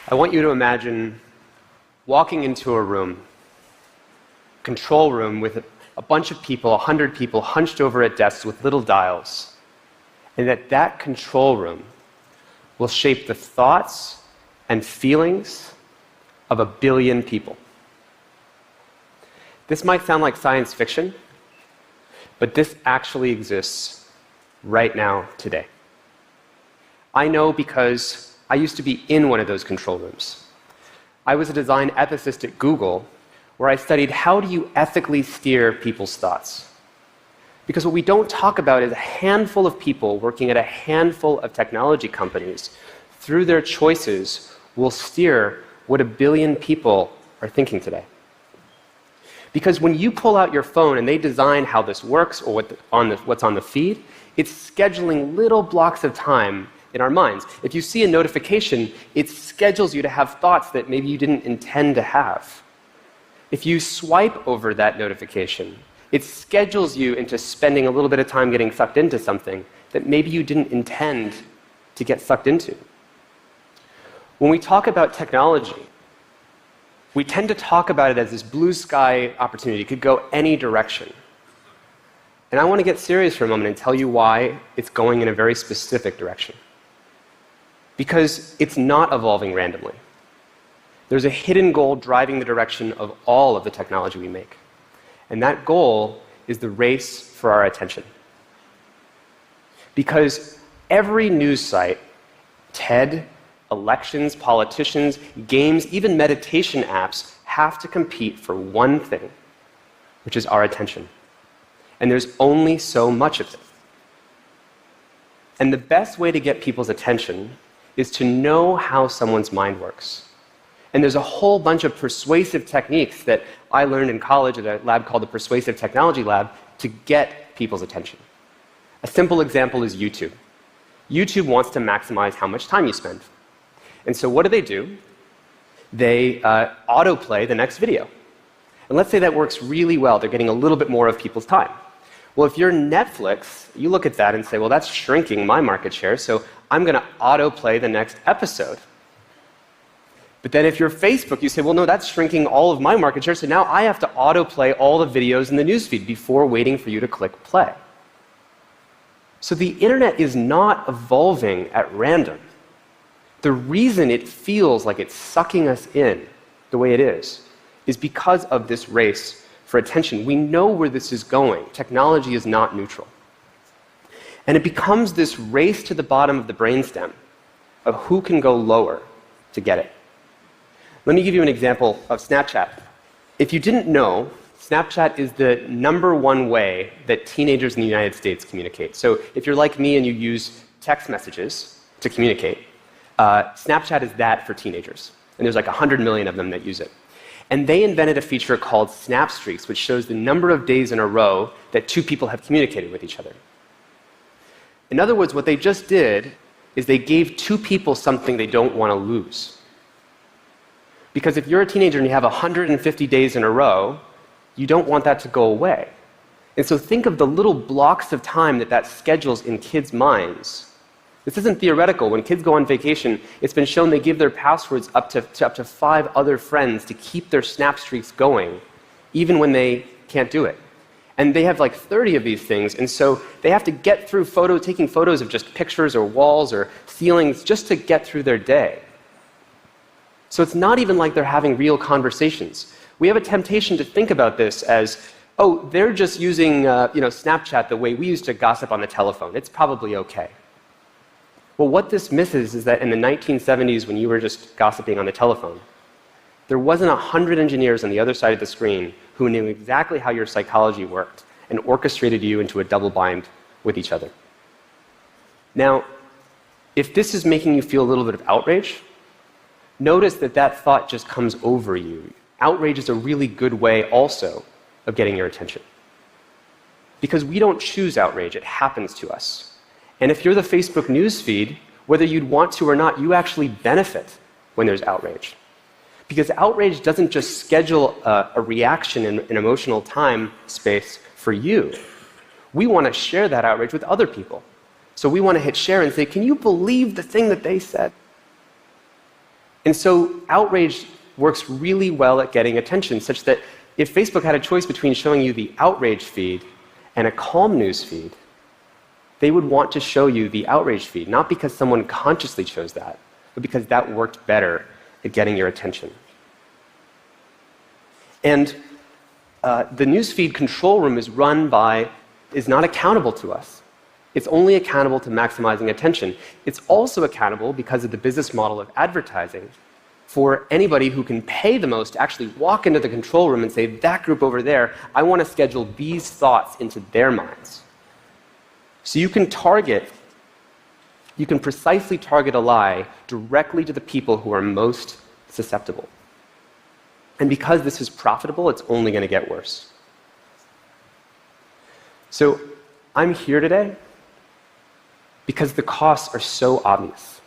I want you to imagine walking into a room, control room with a bunch of people, 100 people hunched over at desks with little dials, and that control room will shape the thoughts and feelings of 1 billion people. This might sound like science fiction, but this actually exists right now, today. I know because I used to be in one of those control rooms. I was a design ethicist at Google, where I studied how do you ethically steer people's thoughts. Because what we don't talk about is a handful of people working at a handful of technology companies, through their choices, will steer what 1 billion people are thinking today. Because when you pull out your phone and they design how this works or what's on the feed, it's scheduling little blocks of time in our minds. If you see a notification, it schedules you to have thoughts that maybe you didn't intend to have. If you swipe over that notification, it schedules you into spending a little bit of time getting sucked into something that maybe you didn't intend to get sucked into. When we talk about technology, we tend to talk about it as this blue sky opportunity. It could go any direction. And I want to get serious for a moment and tell you why it's going in a very specific direction. Because it's not evolving randomly. There's a hidden goal driving the direction of all of the technology we make. And that goal is the race for our attention. Because every news site, TED, elections, politicians, games, even meditation apps have to compete for one thing, which is our attention. And there's only so much of it. And the best way to get people's attention is to know how someone's mind works. And there's a whole bunch of persuasive techniques that I learned in college at a lab called the Persuasive Technology Lab to get people's attention. A simple example is YouTube. YouTube wants to maximize how much time you spend. And so what do? They autoplay the next video. And let's say that works really well. They're getting a little bit more of people's time. Well, if you're Netflix, you look at that and say, well, that's shrinking my market share, so I'm going to autoplay the next episode. But then if you're Facebook, you say, well, no, that's shrinking all of my market share, so now I have to autoplay all the videos in the newsfeed before waiting for you to click play. So the internet is not evolving at random. The reason it feels like it's sucking us in the way it is because of this race for attention. We know where this is going. Technology is not neutral. And it becomes this race to the bottom of the brainstem of who can go lower to get it. Let me give you an example of Snapchat. If you didn't know, Snapchat is the #1 way that teenagers in the United States communicate. So if you're like me and you use text messages to communicate, Snapchat is that for teenagers. And there's like 100 million of them that use it. And they invented a feature called Snap Streaks, which shows the number of days in a row that 2 people have communicated with each other. In other words, what they just did is they gave 2 people something they don't want to lose. Because if you're a teenager and you have 150 days in a row, you don't want that to go away. And so think of the little blocks of time that schedules in kids' minds. This isn't theoretical. When kids go on vacation, it's been shown they give their passwords up to 5 other friends to keep their Snap Streaks going, even when they can't do it. And they have like 30 of these things, and so they have to get through taking photos of just pictures or walls or ceilings just to get through their day. So it's not even like they're having real conversations. We have a temptation to think about this as, oh, they're just using Snapchat the way we used to gossip on the telephone. It's probably okay. Well, what this misses is that in the 1970s, when you were just gossiping on the telephone, there wasn't 100 engineers on the other side of the screen who knew exactly how your psychology worked and orchestrated you into a double bind with each other. Now, if this is making you feel a little bit of outrage, notice that thought just comes over you. Outrage is a really good way also of getting your attention. Because we don't choose outrage, it happens to us. And if you're the Facebook news feed, whether you'd want to or not, you actually benefit when there's outrage. Because outrage doesn't just schedule a reaction in an emotional time space for you. We want to share that outrage with other people. So we want to hit share and say, can you believe the thing that they said? And so outrage works really well at getting attention, such that if Facebook had a choice between showing you the outrage feed and a calm news feed, they would want to show you the outrage feed, not because someone consciously chose that, but because that worked better at getting your attention. And the newsfeed control room is not accountable to us. It's only accountable to maximizing attention. It's also accountable, because of the business model of advertising, for anybody who can pay the most to actually walk into the control room and say, that group over there, I want to schedule these thoughts into their minds. So you can precisely target a lie directly to the people who are most susceptible. And because this is profitable, it's only going to get worse. So I'm here today because the costs are so obvious.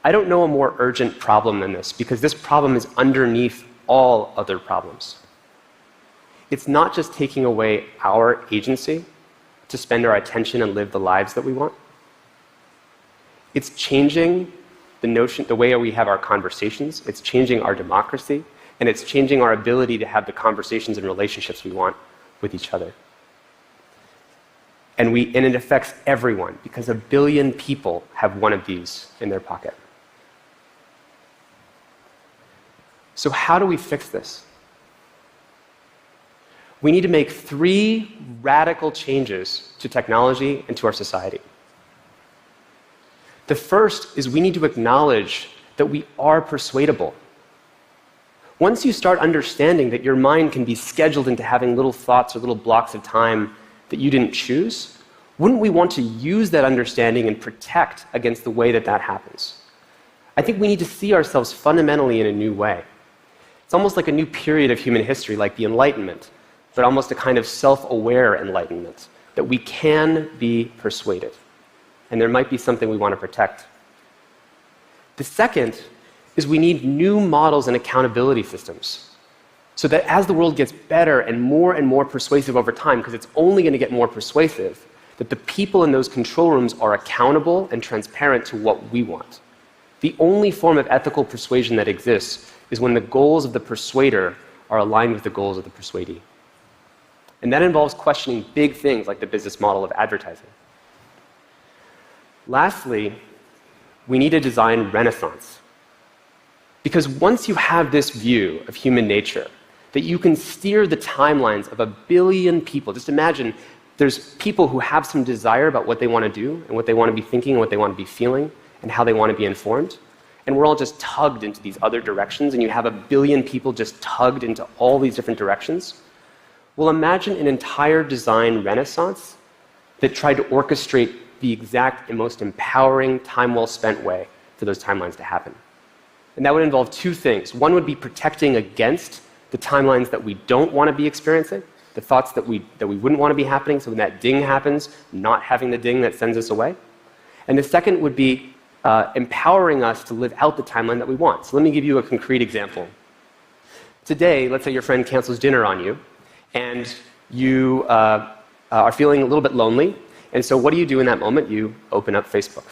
I don't know a more urgent problem than this, because this problem is underneath all other problems. It's not just taking away our agency to spend our attention and live the lives that we want. It's changing the way we have our conversations, it's changing our democracy, and it's changing our ability to have the conversations and relationships we want with each other. And it affects everyone, because 1 billion people have one of these in their pocket. So how do we fix this? We need to make 3 radical changes to technology and to our society. The first is we need to acknowledge that we are persuadable. Once you start understanding that your mind can be scheduled into having little thoughts or little blocks of time that you didn't choose, wouldn't we want to use that understanding and protect against the way that that happens? I think we need to see ourselves fundamentally in a new way. It's almost like a new period of human history, like the Enlightenment, but almost a kind of self-aware enlightenment, that we can be persuaded. And there might be something we want to protect. The second is we need new models and accountability systems, so that as the world gets better and more persuasive over time, because it's only going to get more persuasive, that the people in those control rooms are accountable and transparent to what we want. The only form of ethical persuasion that exists is when the goals of the persuader are aligned with the goals of the persuadee. And that involves questioning big things like the business model of advertising. Lastly, we need a design renaissance. Because once you have this view of human nature, that you can steer the timelines of 1 billion people, just imagine there's people who have some desire about what they want to do and what they want to be thinking and what they want to be feeling and how they want to be informed. And we're all just tugged into these other directions, and you have 1 billion people just tugged into all these different directions. Well, imagine an entire design renaissance that tried to orchestrate the exact and most empowering, time well spent way for those timelines to happen. And that would involve 2 things. One would be protecting against the timelines that we don't want to be experiencing, the thoughts that we wouldn't want to be happening, so when that ding happens, not having the ding that sends us away. And the second would be empowering us to live out the timeline that we want. So let me give you a concrete example. Today, let's say your friend cancels dinner on you, and you are feeling a little bit lonely. And so what do you do in that moment? You open up Facebook.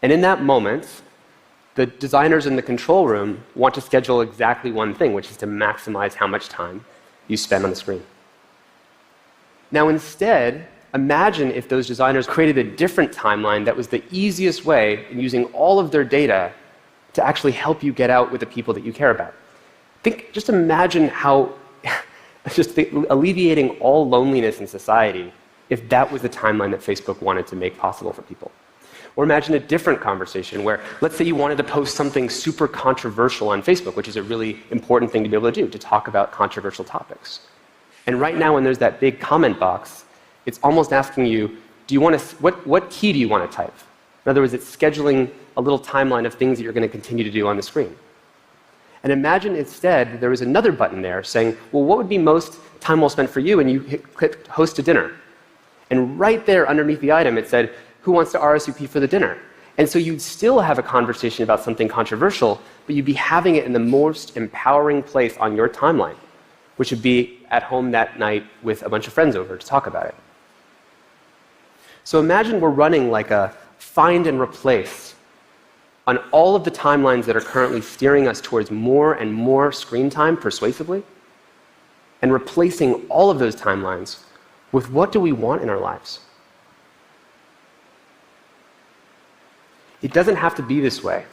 And in that moment, the designers in the control room want to schedule exactly one thing, which is to maximize how much time you spend on the screen. Now instead, imagine if those designers created a different timeline that was the easiest way in using all of their data to actually help you get out with the people that you care about. Just imagine how alleviating all loneliness in society if that was the timeline that Facebook wanted to make possible for people. Or imagine a different conversation where, let's say you wanted to post something super controversial on Facebook, which is a really important thing to be able to do, to talk about controversial topics. And right now when there's that big comment box, it's almost asking you, what key do you want to type? In other words, it's scheduling a little timeline of things that you're going to continue to do on the screen. And imagine instead there was another button there saying, well, what would be most time well spent for you? And you click host a dinner. And right there underneath the item, it said, who wants to RSVP for the dinner? And so you'd still have a conversation about something controversial, but you'd be having it in the most empowering place on your timeline, which would be at home that night with a bunch of friends over to talk about it. So imagine we're running like a find and replace on all of the timelines that are currently steering us towards more and more screen time persuasively, and replacing all of those timelines with what do we want in our lives. It doesn't have to be this way.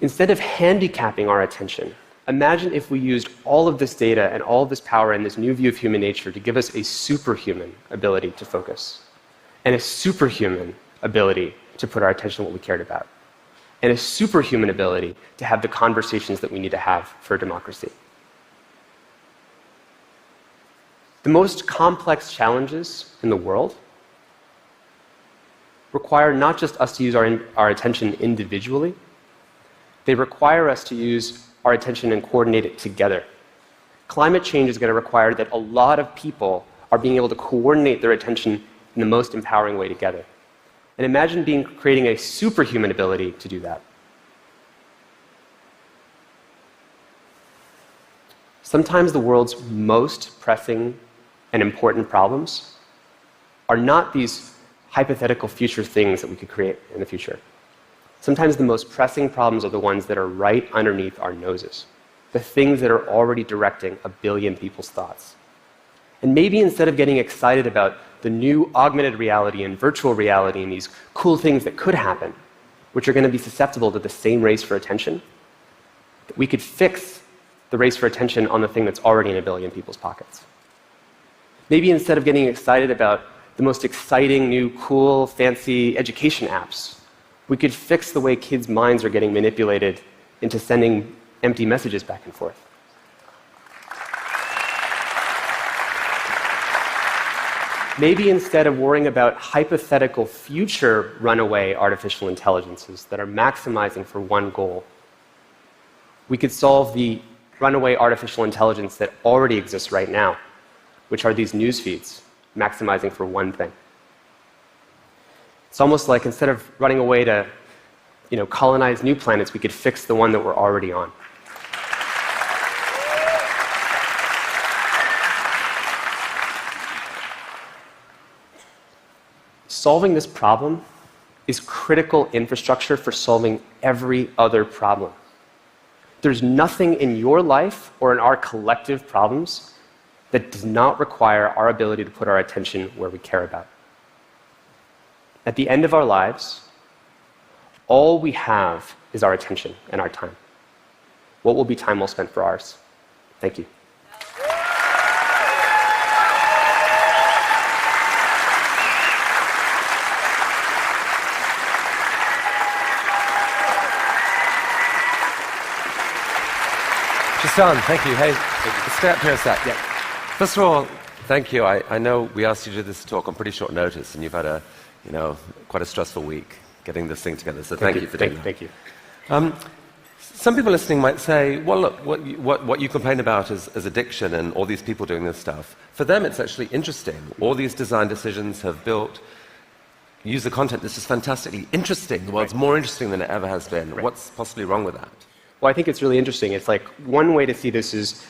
Instead of handicapping our attention, imagine if we used all of this data and all of this power and this new view of human nature to give us a superhuman ability to focus, and a superhuman ability to put our attention on what we cared about, and a superhuman ability to have the conversations that we need to have for a democracy. The most complex challenges in the world require not just us to use our attention individually, they require us to use our attention and coordinate it together. Climate change is going to require that a lot of people are being able to coordinate their attention in the most empowering way together. And imagine creating a superhuman ability to do that. Sometimes the world's most pressing and important problems are not these hypothetical future things that we could create in the future. Sometimes the most pressing problems are the ones that are right underneath our noses, the things that are already directing a billion people's thoughts. And maybe instead of getting excited about the new augmented reality and virtual reality and these cool things that could happen, which are going to be susceptible to the same race for attention, we could fix the race for attention on the thing that's already in a billion people's pockets. Maybe instead of getting excited about the most exciting, new, cool, fancy education apps, we could fix the way kids' minds are getting manipulated into sending empty messages back and forth. Maybe instead of worrying about hypothetical future runaway artificial intelligences that are maximizing for one goal, we could solve the runaway artificial intelligence that already exists right now, which are these news feeds, maximizing for one thing. It's almost like instead of running away to, colonize new planets, we could fix the one that we're already on. Solving this problem is critical infrastructure for solving every other problem. There's nothing in your life or in our collective problems that does not require our ability to put our attention where we care about. At the end of our lives, all we have is our attention and our time. What will be time well spent for ours? Thank you. Tristan, thank you. Hey, stay up here a sec. Yeah. First of all, thank you. I know we asked you to do this talk on pretty short notice, and you've had quite a stressful week getting this thing together. So thank you for doing that. Thank you. Some people listening might say, well, look, what you complain about is addiction and all these people doing this stuff. For them, it's actually interesting. All these design decisions have built user content. This is fantastically interesting. The world's more interesting than it ever has been. Right. What's possibly wrong with that? Well, I think it's really interesting. It's like one way to see this is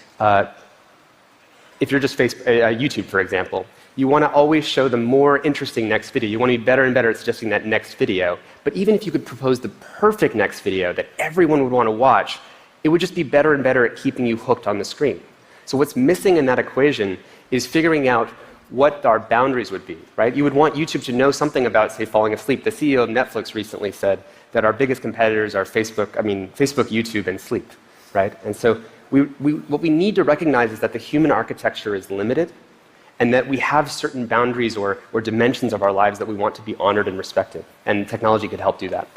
if you're just YouTube, for example, you want to always show the more interesting next video. You want to be better and better at suggesting that next video. But even if you could propose the perfect next video that everyone would want to watch, it would just be better and better at keeping you hooked on the screen. So what's missing in that equation is figuring out what our boundaries would be, right? You would want YouTube to know something about, say, falling asleep. The CEO of Netflix recently said that our biggest competitors are Facebook, YouTube, and sleep, right? And so what we need to recognize is that the human architecture is limited, and that we have certain boundaries or dimensions of our lives that we want to be honored and respected. And technology could help do that.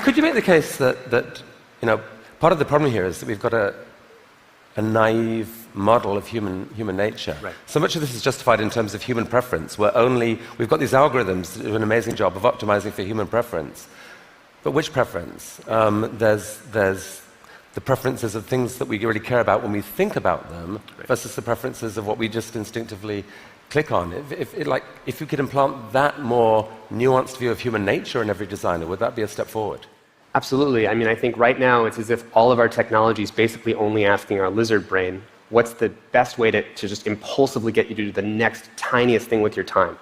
Could you make the case that part of the problem here is that we've got a naive model of human nature. Right. So much of this is justified in terms of human preference. We've got these algorithms that do an amazing job of optimizing for human preference. But which preference? There's the preferences of things that we really care about when we think about them, right, versus the preferences of what we just instinctively click on. If you could implant that more nuanced view of human nature in every designer, would that be a step forward? Absolutely. I think right now it's as if all of our technology is basically only asking our lizard brain, what's the best way to just impulsively get you to do the next tiniest thing with your time?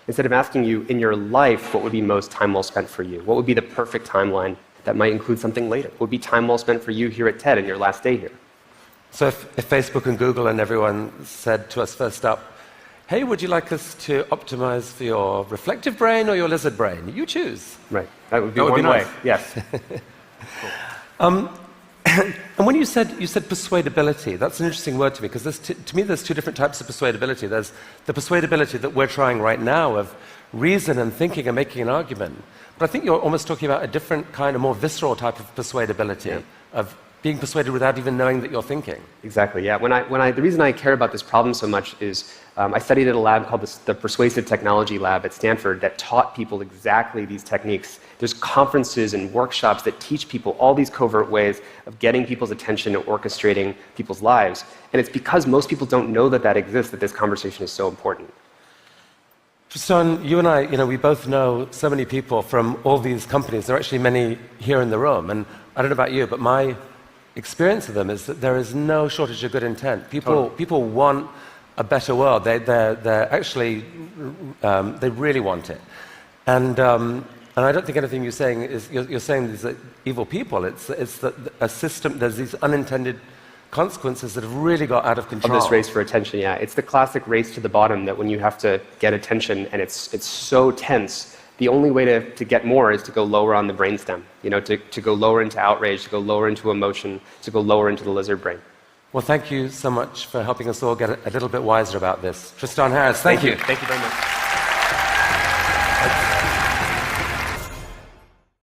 Instead of asking you, in your life, what would be most time well spent for you? What would be the perfect timeline that might include something later? What would be time well spent for you here at TED in your last day here? So if Facebook and Google and everyone said to us first up, hey, would you like us to optimize for your reflective brain or your lizard brain? You choose. Right. That would be one way. Yes. And when you said persuadability, that's an interesting word to me, because to me there's two different types of persuadability. There's the persuadability that we're trying right now of reason and thinking and making an argument. But I think you're almost talking about a different kind, a more visceral type of persuadability, of being persuaded without even knowing that you're thinking. Exactly, yeah. The reason I care about this problem so much is I studied at a lab called the Persuasive Technology Lab at Stanford that taught people exactly these techniques. There's conferences and workshops that teach people all these covert ways of getting people's attention and orchestrating people's lives. And it's because most people don't know that that exists that this conversation is so important. Tristan, you and I, we both know so many people from all these companies. There are actually many here in the room. And I don't know about you, but my experience of them is that there is no shortage of good intent. People want a better world. They're actually, they really want it. And I don't think anything you're saying is, you're saying these are evil people. It's that a system, there's these unintended consequences that have really got out of control. Of this race for attention, yeah. It's the classic race to the bottom, that when you have to get attention and it's so tense, the only way to get more is to go lower on the brainstem, to go lower into outrage, to go lower into emotion, to go lower into the lizard brain. Well, thank you so much for helping us all get a little bit wiser about this. Tristan Harris, thank you. Thank you very much.